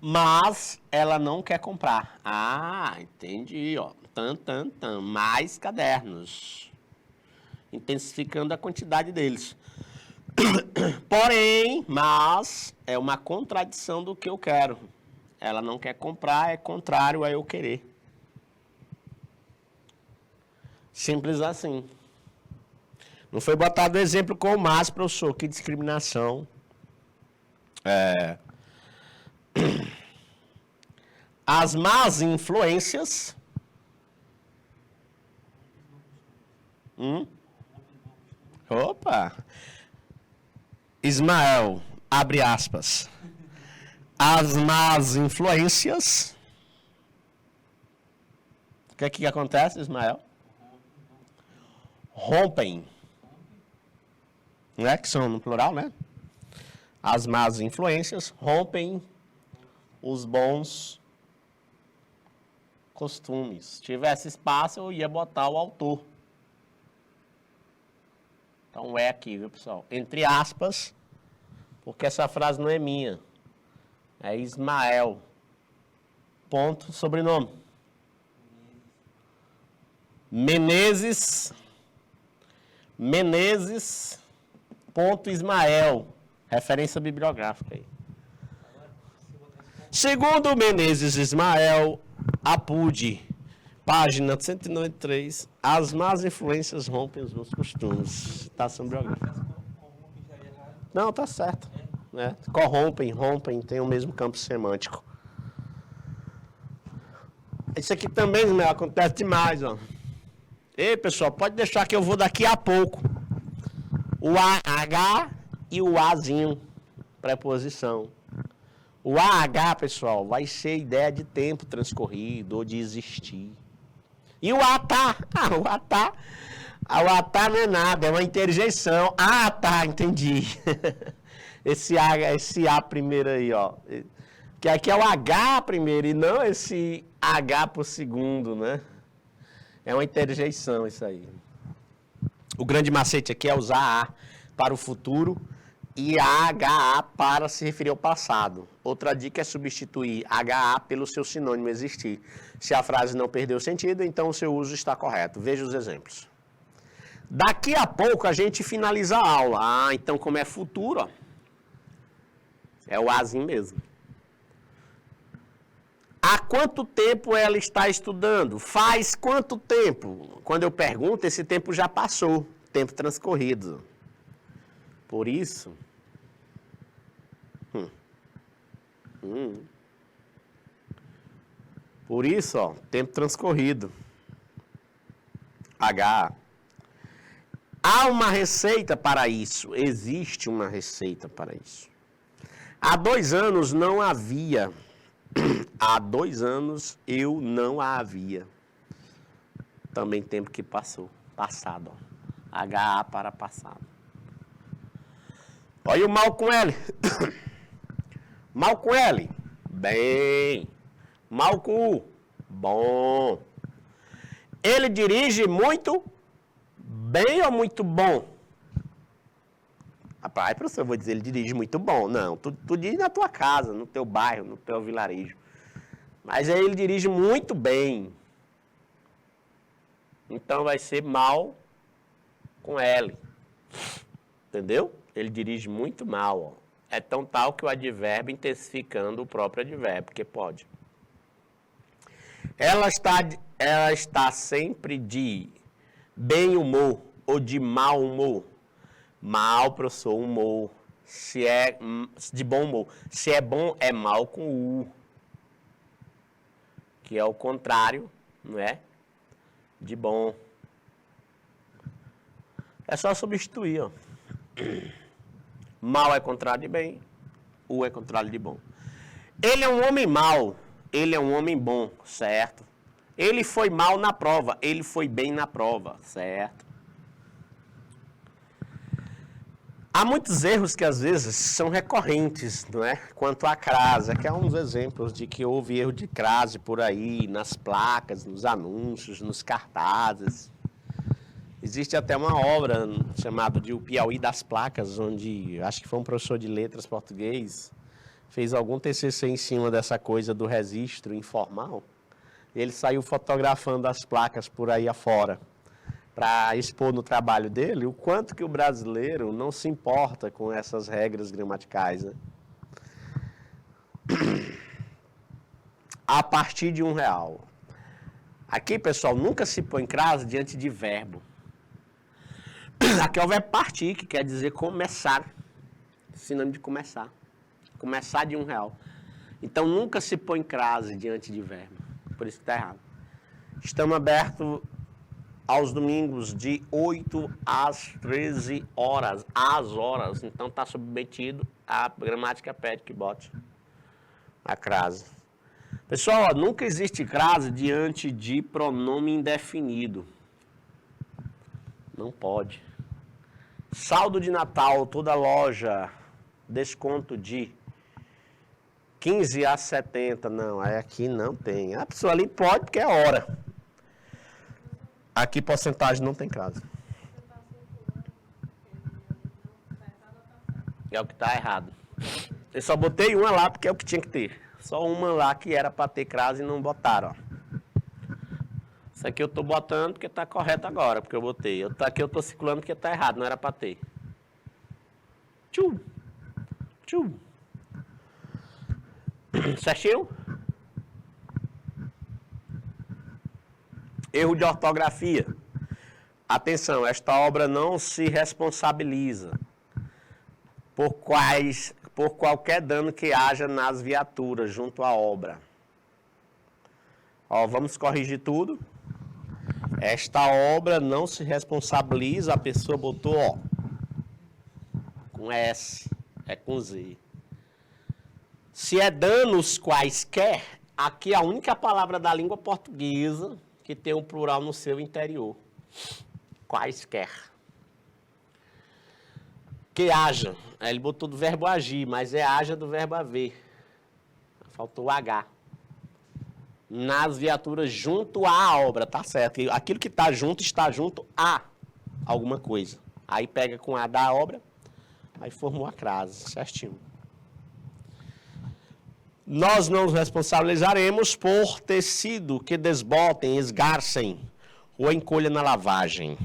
Mas ela não quer comprar. Ah, entendi, ó. Mais cadernos. Intensificando a quantidade deles. Porém, mas é uma contradição do que eu quero. Ela não quer comprar, é contrário a eu querer. Simples assim. Não foi botado exemplo com o mas, professor. Que discriminação. As más influências. Opa! Ismael, abre aspas. As más influências. O que é que acontece, Ismael? Rompem. Não é que são no plural, né? As más influências rompem os bons costumes. Se tivesse espaço, eu ia botar o autor. Então é aqui, viu, pessoal? Entre aspas, porque essa frase não é minha. É Ismael. Ponto, sobrenome. Menezes. Ponto Ismael. Referência bibliográfica aí. Segundo Menezes Ismael Apude, página 193, as más influências rompem os bons costumes. Citação bibliográfica. Não, tá certo. Corrompem, rompem, tem o mesmo campo semântico. Isso aqui também, Ismael, acontece demais, ó. Ei, pessoal, pode deixar que eu vou daqui a pouco. O AH e o Azinho, preposição. O AH, pessoal, vai ser ideia de tempo transcorrido ou de existir. E o A tá. O A tá. O A tá não é nada, é uma interjeição. Ah, tá, entendi. Esse A primeiro aí, ó. Que aqui é o H primeiro e não esse H por segundo, né? É uma interjeição isso aí. O grande macete aqui é usar A para o futuro e AHA para se referir ao passado. Outra dica é substituir HA pelo seu sinônimo existir. Se a frase não perdeu sentido, então o seu uso está correto. Veja os exemplos. Daqui a pouco a gente finaliza a aula. Ah, então como é futuro, ó, é o Azinho mesmo. Há quanto tempo ela está estudando? Faz quanto tempo? Quando eu pergunto, esse tempo já passou. Tempo transcorrido. Por isso... Por isso, ó, tempo transcorrido. H. Há uma receita para isso. Existe uma receita para isso. Há 2 anos não havia. Há 2 anos eu não a havia. Também tempo que passou. Passado, ó. HA para passado. Olha o mal com L. Mal com L. Bem. Mal com U. Bom. Ele dirige muito bem ou muito bom? Rapaz, professor, eu vou dizer, ele dirige muito bom. Não, tu dirige na tua casa, no teu bairro, no teu vilarejo. Mas aí ele dirige muito bem. Então vai ser mal com L. Entendeu? Ele dirige muito mal, ó. É tão tal que o advérbio intensificando o próprio advérbio, porque pode. Ela está sempre de bem humor ou de mau humor. Mal, professor, humor. Se é de bom humor. Se é bom, é mal com U. Que é o contrário, não é? De bom. É só substituir, ó. Mal é contrário de bem, U é contrário de bom. Ele é um homem mau, ele é um homem bom, certo? Ele foi mal na prova, ele foi bem na prova, certo? Há muitos erros que às vezes são recorrentes, não é? Quanto à crase, aqui é um dos exemplos de que houve erro de crase por aí, nas placas, nos anúncios, nos cartazes. Existe até uma obra chamada de O Piauí das Placas, onde acho que foi um professor de letras português, fez algum TCC em cima dessa coisa do registro informal. Ele saiu fotografando as placas por aí afora, para expor no trabalho dele o quanto que o brasileiro não se importa com essas regras gramaticais, né? A partir de R$1. Aqui, pessoal, nunca se põe crase diante de verbo. Aqui é o verbo partir, que quer dizer começar. Sinônimo de começar. Começar de R$1. Então, nunca se põe crase diante de verbo. Por isso que está errado. Estamos abertos aos domingos de 8 às 13 horas. Às horas. Então, está submetido à gramática pede que bote a crase. Pessoal, ó, nunca existe crase diante de pronome indefinido. Não pode. Saldo de Natal, toda loja, desconto de 15 a 70. Não, aqui não tem. A pessoa ali pode porque é hora. Aqui porcentagem não tem crase. É o que está errado. Eu só botei uma lá porque é o que tinha que ter. Só uma lá que era para ter crase e não botaram, ó. Isso aqui eu estou botando porque está correto agora, porque eu botei. Aqui eu estou circulando porque está errado, não era para ter. Tchum. Tchum. Certinho? Erro de ortografia. Atenção, esta obra não se responsabiliza por qualquer dano que haja nas viaturas junto à obra. Ó, vamos corrigir tudo. Esta obra não se responsabiliza, a pessoa botou, ó, com S, é com Z. Se é danos quaisquer, aqui é a única palavra da língua portuguesa que tem um plural no seu interior. Quaisquer. Que haja. Aí ele botou do verbo agir, mas é haja do verbo haver. Faltou o H. Nas viaturas junto à obra, tá certo. Aquilo que está junto a alguma coisa. Aí pega com a da obra, aí formou a crase, certinho. Nós não nos responsabilizaremos por tecido que desbotem, esgarcem ou encolha na lavagem.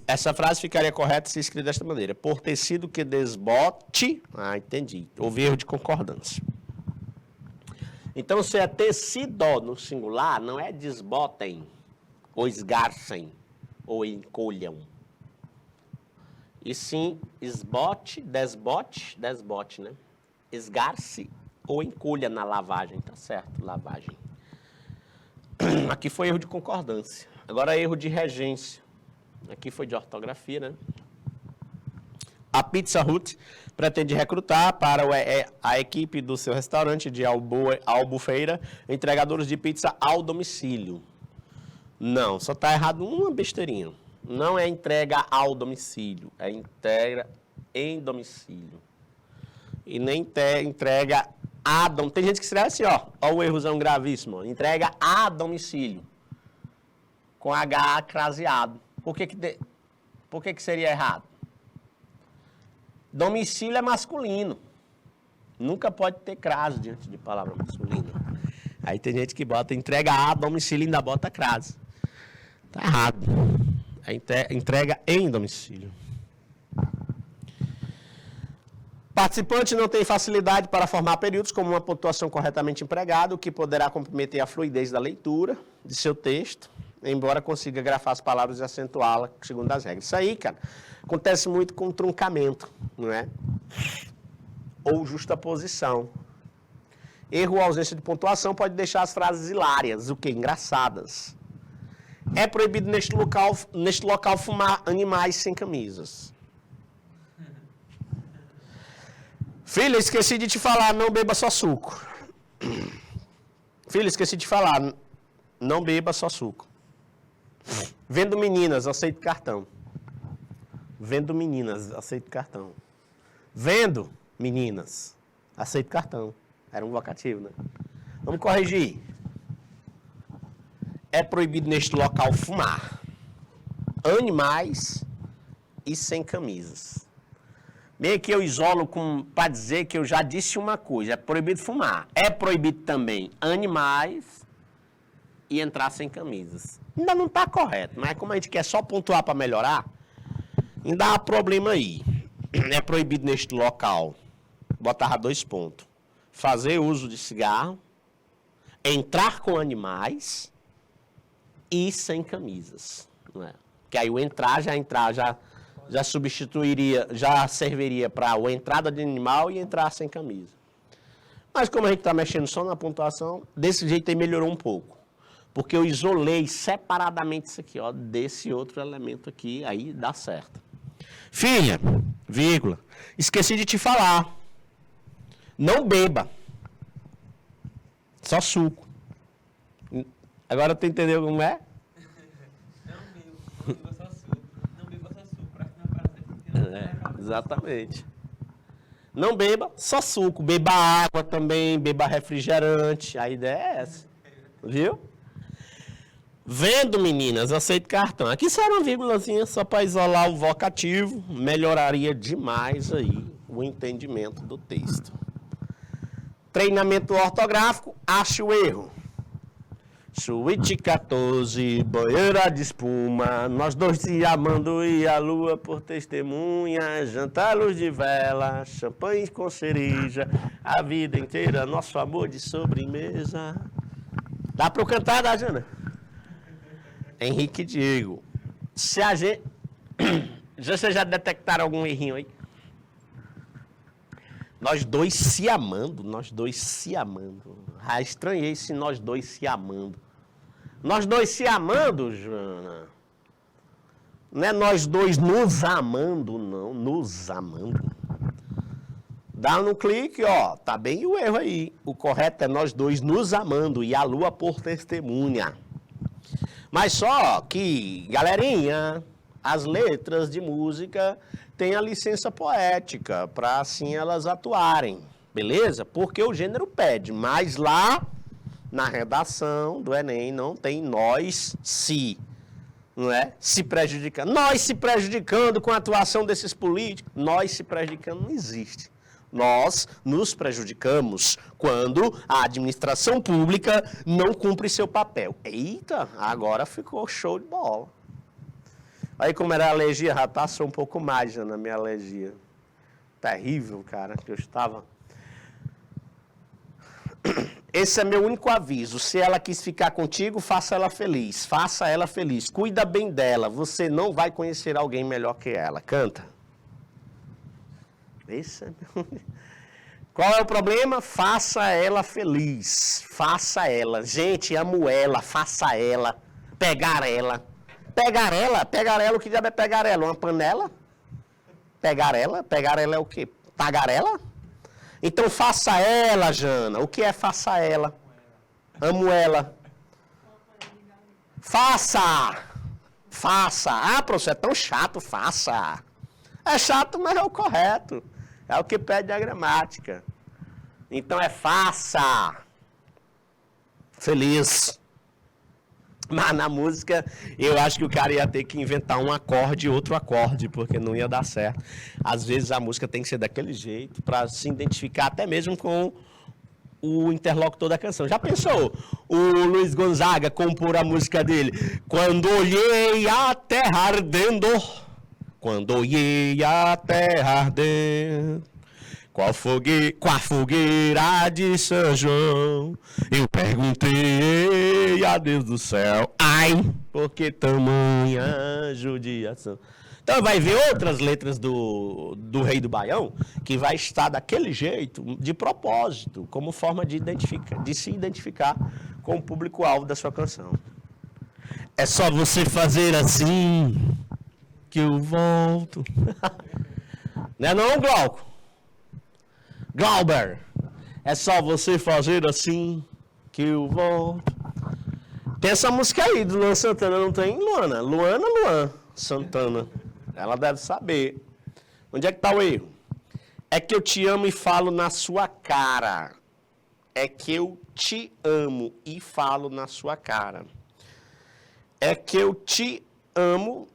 Essa frase ficaria correta se escrita desta maneira. Por tecido que desbote... Ah, entendi. Houve erro de concordância. Então, se é tecido no singular, não é desbotem, ou esgarcem, ou encolham. E sim, esbote, desbote, né? Esgarce ou encolha na lavagem, tá certo, lavagem. Aqui foi erro de concordância. Agora erro de regência. Aqui foi de ortografia, né? A Pizza Hut pretende recrutar para a equipe do seu restaurante de Albufeira entregadores de pizza ao domicílio. Não, só está errado uma besteirinha. Não é entrega ao domicílio, é entrega em domicílio. E nem entrega a domicílio. Tem gente que escreve assim, ó o errozão gravíssimo. Ó, entrega a domicílio. Com H craseado. Por que seria errado? Domicílio é masculino. Nunca pode ter crase diante de palavra masculina. Aí tem gente que bota entrega a domicílio e ainda bota crase. Tá errado. É entrega em domicílio. Participante não tem facilidade para formar períodos como uma pontuação corretamente empregada, o que poderá comprometer a fluidez da leitura de seu texto, embora consiga grafar as palavras e acentuá-la segundo as regras. Isso aí, cara, acontece muito com truncamento, não é? Ou justaposição. Erro ou ausência de pontuação pode deixar as frases hilárias, o quê? Engraçadas. É proibido neste local fumar animais sem camisas. Filha, esqueci de te falar, não beba só suco. Filha, esqueci de falar, não beba só suco. Vendo meninas, aceito cartão. Vendo meninas, aceito cartão. Vendo meninas, aceito cartão. Era um vocativo, né? Vamos corrigir. É proibido neste local fumar animais e sem camisas. Meio que eu isolo para dizer que eu já disse uma coisa. É proibido fumar. É proibido também animais e entrar sem camisas. Ainda não está correto, mas como a gente quer só pontuar para melhorar, ainda há problema aí. É proibido neste local, botava 2 pontos, fazer uso de cigarro, entrar com animais e sem camisas. Não é? Que aí o entrar já substituiria, já serviria para a entrada de animal e entrar sem camisa. Mas como a gente está mexendo só na pontuação, desse jeito aí melhorou um pouco. Porque eu isolei separadamente isso aqui, ó, desse outro elemento aqui, aí dá certo. Filha, vírgula, esqueci de te falar. Não beba. Só suco. Agora tu entendeu como é? Não beba só suco. Não beba só suco, para que não apareça. Exatamente. Não beba só suco. Beba água também, beba refrigerante. A ideia é essa. Viu? Vendo, meninas, aceito cartão. Aqui só era uma vírgulazinha só para isolar o vocativo. Melhoraria demais aí o entendimento do texto. Treinamento ortográfico, ache o erro. Suíte 14, banheira de espuma, nós dois se amando e a lua por testemunha, jantar luz de vela, champanhe com cereja, a vida inteira, nosso amor de sobremesa. Dá para eu cantar, dá, Jana? Henrique Diego. Se a gente... Vocês já detectaram algum errinho aí? Nós dois se amando, nós dois se amando. Ah, estranhei esse nós dois se amando. Nós dois se amando, Joana. Não é nós dois nos amando, não. Nos amando. Dá no clique, ó. Tá bem o erro aí. O correto é nós dois nos amando e a lua por testemunha. Mas só que, galerinha, as letras de música têm a licença poética para assim elas atuarem, beleza? Porque o gênero pede, mas lá na redação do Enem não tem nós se, não é? Se prejudicando. Nós se prejudicando com a atuação desses políticos. Nós se prejudicando não existe. Nós nos prejudicamos quando a administração pública não cumpre seu papel. Eita, agora ficou show de bola. Aí como era a alergia, já passou um pouco mais já na minha alergia. Terrível, cara, que eu estava. Esse é meu único aviso. Se ela quis ficar contigo, faça ela feliz. Faça ela feliz. Cuida bem dela. Você não vai conhecer alguém melhor que ela. Canta. Esse é meu... Qual é o problema? Faça ela feliz. Faça ela. Gente, amo ela. Faça ela. Pegar ela. Pegar ela? Pegar ela, o que diabo é pegar ela? Uma panela? Pegar ela? Pegar ela é o quê? Pagar ela? Então faça ela, Jana. O que é faça ela? Amo ela. Faça! Faça! Ah, professor, é tão chato, faça! É chato, mas é o correto. É o que pede a gramática. Então é faça. Feliz. Mas na música, eu acho que o cara ia ter que inventar um acorde e outro acorde, porque não ia dar certo. Às vezes a música tem que ser daquele jeito, para se identificar até mesmo com o interlocutor da canção. Já pensou o Luiz Gonzaga compor a música dele? Quando olhei a terra ardendo, quando olhei a terra ardendo, com a fogueira de São João, eu perguntei a Deus do céu, ai, por que tamanha judiação? Então vai ver outras letras do Rei do Baião, que vai estar daquele jeito, de propósito, como forma de se identificar com o público-alvo da sua canção. É só você fazer assim que eu volto. Não é não, Glauco? Glauber, é só você fazer assim que eu volto. Tem essa música aí do Luan Santana, não tem, Luana? Luan Santana. Ela deve saber. Onde é que está o erro? É que eu te amo e falo na sua cara. É que eu te amo e falo na sua cara. É que eu te amo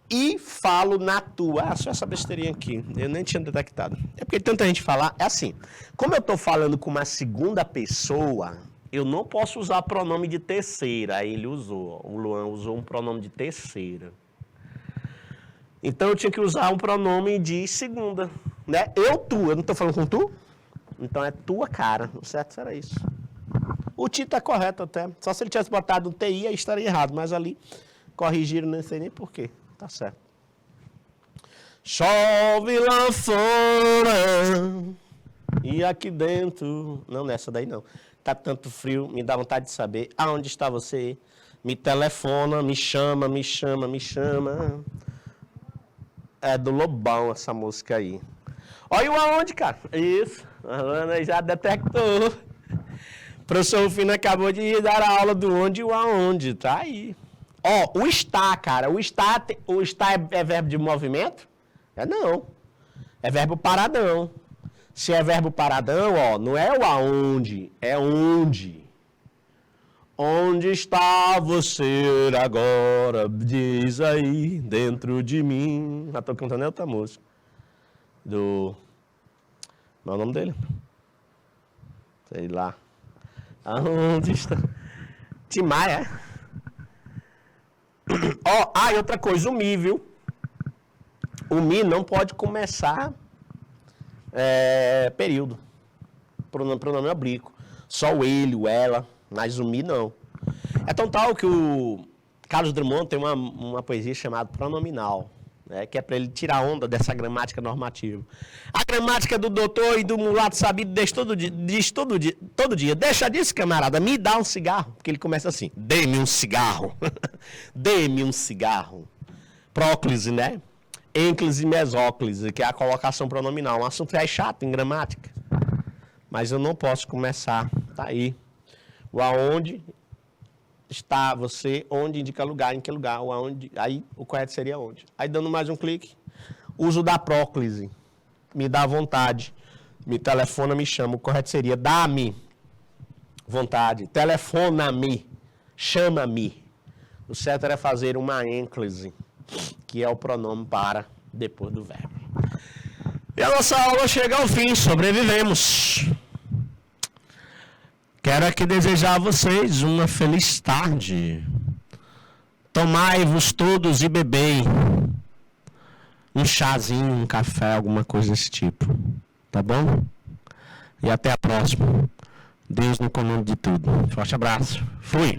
e falo na tua. Ah, só essa besteirinha aqui. Eu nem tinha detectado. É porque tanta gente falar. É assim. Como eu estou falando com uma segunda pessoa, eu não posso usar pronome de terceira. Aí ele usou. O Luan usou um pronome de terceira. Então eu tinha que usar um pronome de segunda. Né? Tu. Eu não estou falando com tu? Então é tua cara. O certo era isso. O título é correto até. Só se ele tivesse botado um TI, aí estaria errado. Mas ali corrigiram, não sei nem porquê. Tá certo. Chove lá fora e aqui dentro... Não, nessa daí não. Tá tanto frio, me dá vontade de saber aonde está você. Me telefona, me chama. É do Lobão essa música aí. Olha o aonde, cara. Isso. A Ana já detectou. O professor Rufino acabou de dar a aula do onde e o aonde. Tá aí. Ó, o está, cara. O está é verbo de movimento? É não. É verbo paradão. Se é verbo paradão, ó, não é o aonde, é onde. Onde está você agora? Diz aí, dentro de mim. Já tô cantando outra música. Qual é o nome dele? Sei lá. Aonde está? Tim Maia. Ó, e outra coisa, o mi, viu? O mi não pode começar período. Pronome oblíquo. Só o ele, o ela, mas o mi não. É tão tal que o Carlos Drummond tem uma poesia chamada Pronominal. né, que é para ele tirar onda dessa gramática normativa. A gramática do doutor e do mulato sabido diz todo dia, deixa disso, camarada, me dá um cigarro. Porque ele começa assim, dê-me um cigarro. Dê-me um cigarro. Próclise, né? Ênclise e mesóclise, que é a colocação pronominal. Um assunto é chato em gramática. Mas eu não posso começar. Tá aí. O aonde está você, onde indica lugar, em que lugar, o aonde, aí o correto seria onde. Aí dando mais um clique, uso da próclise, me dá vontade, me telefona, me chama, o correto seria dá-me vontade, telefona-me, chama-me. O certo era fazer uma ênclise, que é o pronome para depois do verbo. E a nossa aula chega ao fim, sobrevivemos. Quero aqui desejar a vocês uma feliz tarde. Tomai-vos todos e bebei um chazinho, um café, alguma coisa desse tipo. Tá bom? E até a próxima. Deus no comando de tudo. Forte abraço. Fui.